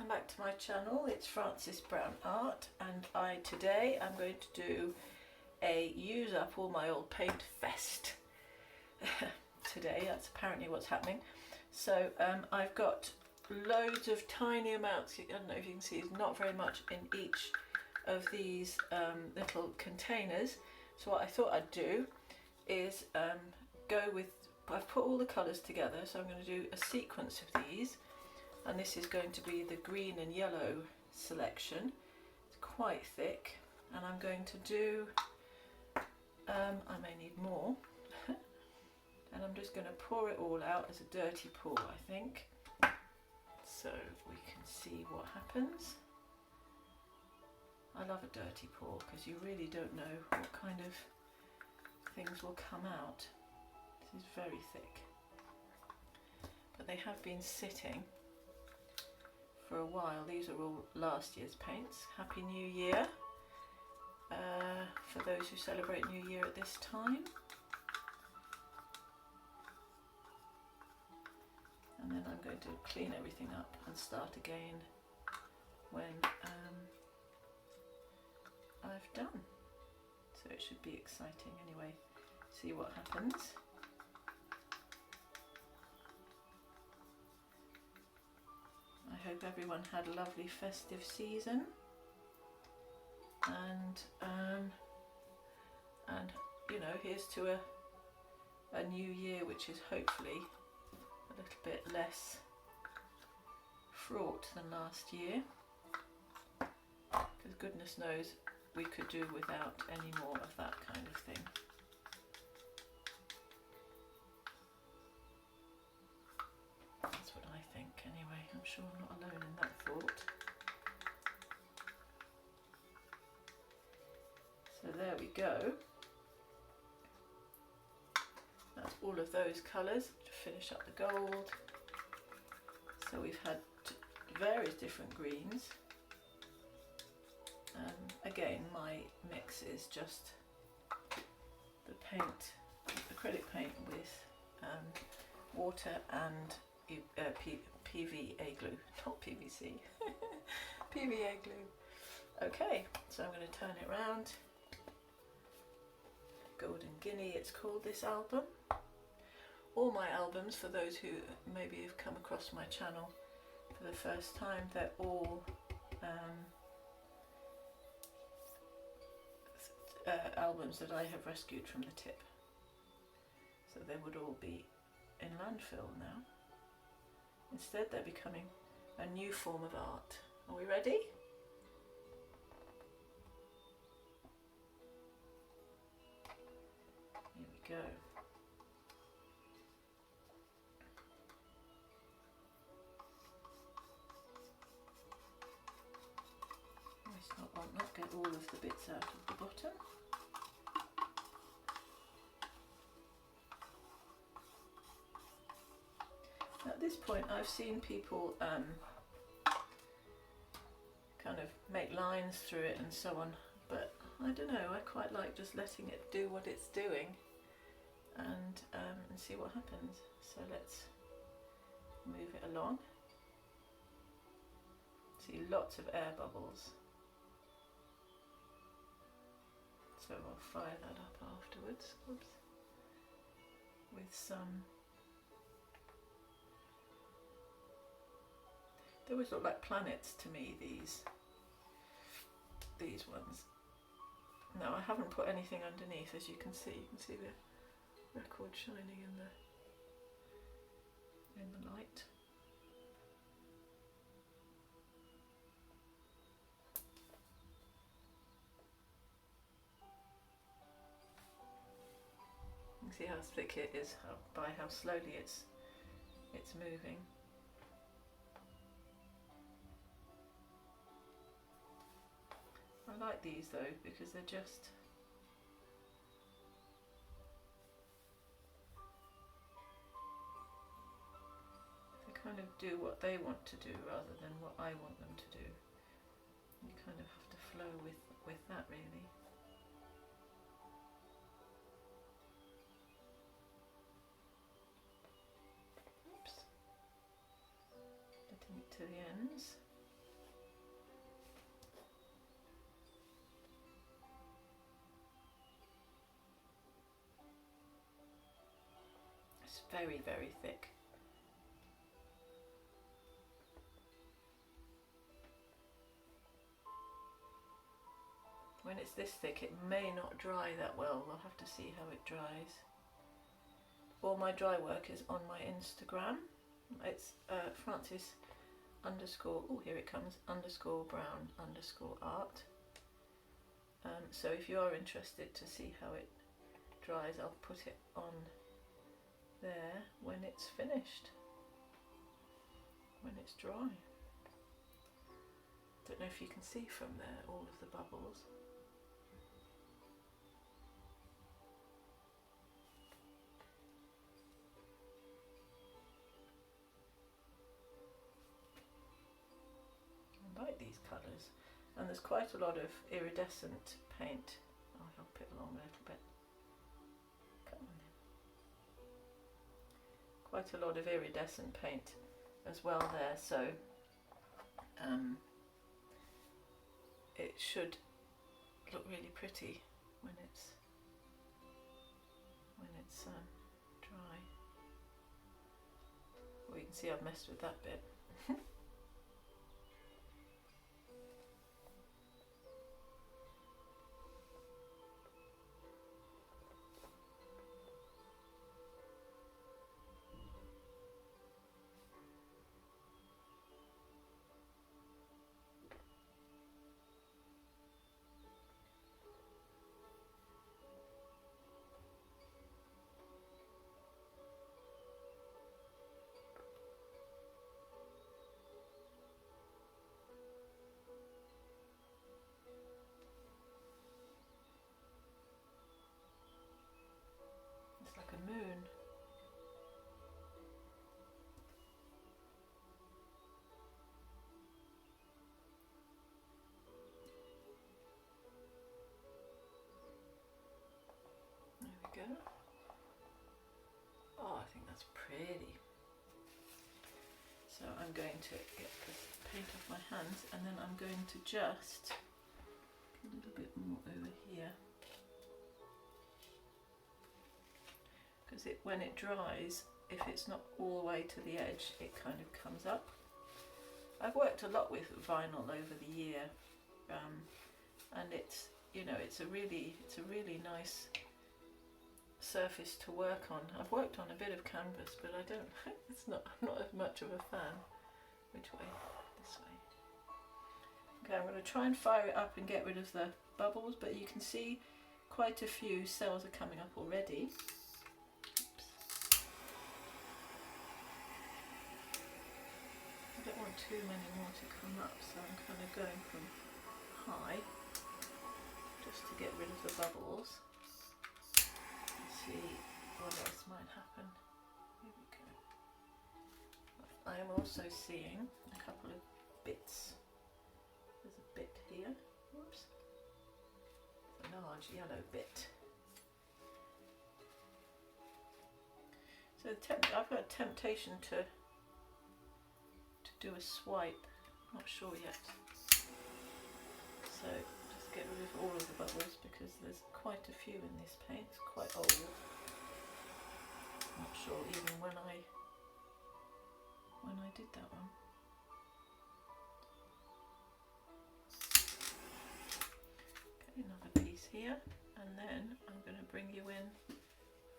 welcome back to my channel. It's Frances Brown Art, and today I'm going to do a use up all my old paint fest. Today, that's apparently what's happening. So I've got loads of tiny amounts, I don't know if you can see, it's not very much in each of these little containers. So what I thought I'd do is go with, I've put all the colours together, so I'm going to do a sequence of these. And this is going to be the green and yellow selection. It's quite thick, and I'm going to do, I may need more, and I'm just going to pour it all out as a dirty pour, I think, so we can see what happens. I love a dirty pour because you really don't know what kind of things will come out. This is very thick, but they have been sitting for a while. These are all last year's paints. Happy New Year for those who celebrate New Year at this time. And then I'm going to clean everything up and start again when I've done. So it should be exciting anyway. See what happens. I hope everyone had a lovely festive season, and you know, here's to a new year which is hopefully a little bit less fraught than last year, because goodness knows we could do without any more of that kind of thing. That's what I think anyway. I'm sure I'm not alone in that thought. So there we go. That's all of those colours to finish up the gold. So we've had various different greens. Again, my mix is just the paint, acrylic paint with water and PVA glue, not PVC, PVA glue. Okay, so I'm going to turn it round. Golden Guinea, it's called, this album. All my albums, for those who maybe have come across my channel for the first time, they're all albums that I have rescued from the tip. So they would all be in landfill now. Instead, they're becoming a new form of art. Are we ready? Here we go. Not get all of the bits out of the bottom. At this point, I've seen people kind of make lines through it and so on, but I don't know, I quite like just letting it do what it's doing and see what happens. So let's move it along. See lots of air bubbles. So I'll fire that up afterwards. Oops. With some, they always look like planets to me, these ones. No, I haven't put anything underneath, as you can see. You can see the record shining in the light. You can see how thick it is by how slowly it's moving. I like these though, because they're just kind of do what they want to do rather than what I want them to do. You kind of have to flow with that really. Oops. Getting it to the ends. very, very thick. When it's this thick, it may not dry that well. We'll have to see how it dries. All my dry work is on my Instagram. It's Frances underscore, oh here it comes, underscore brown underscore art. So if you are interested to see how it dries, I'll put it on there when it's finished, when it's dry. Don't know if you can see from there all of the bubbles. I like these colours, and there's quite a lot of iridescent paint. I'll help it along a little bit. Come on then. Quite a lot of iridescent paint as well there, so it should look really pretty when it's dry. Well, you can see I've messed with that bit. It's like a moon. There we go. Oh, I think that's pretty. So I'm going to get this paint off my hands, and then I'm going to just a little bit more over here, because when it dries, if it's not all the way to the edge, it kind of comes up. I've worked a lot with vinyl over the year, and it's, you know, it's a really nice surface to work on. I've worked on a bit of canvas, but I'm not as much of a fan. Which way? This way. Okay, I'm going to try and fire it up and get rid of the bubbles, but you can see quite a few cells are coming up already. Oops. I don't want too many more to come up, so I'm kind of going from high just to get rid of the bubbles. See what else might happen. Here we go. I am also seeing a couple of bits. There's a bit here. Whoops. It's a large yellow bit. So I've got a temptation to do a swipe. Not sure yet. So just get rid of all of the bubbles, because there's quite a few in this paint. It's quite old. Not sure even when I did that one. Okay, another piece here, and then I'm going to bring you in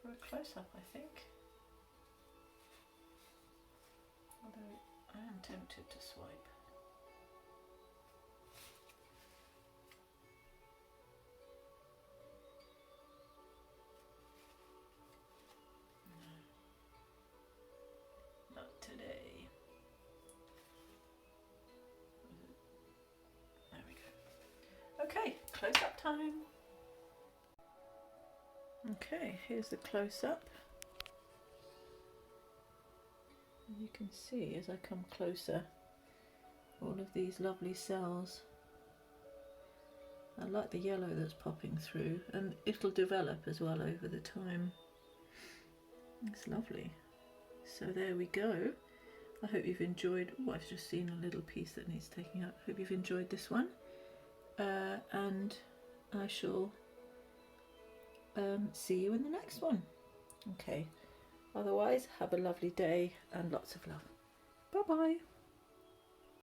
for a close-up, I think. Although I am tempted to swipe. Today. There we go. Okay, close-up time. Okay, here's the close-up. You can see as I come closer all of these lovely cells. I like the yellow that's popping through, and it'll develop as well over the time. It's lovely. So there we go. I hope you've enjoyed. Oh, I've just seen a little piece that needs taking up. Hope you've enjoyed this one, and I shall see you in the next one. Okay, Otherwise, have a lovely day and lots of love. Bye bye.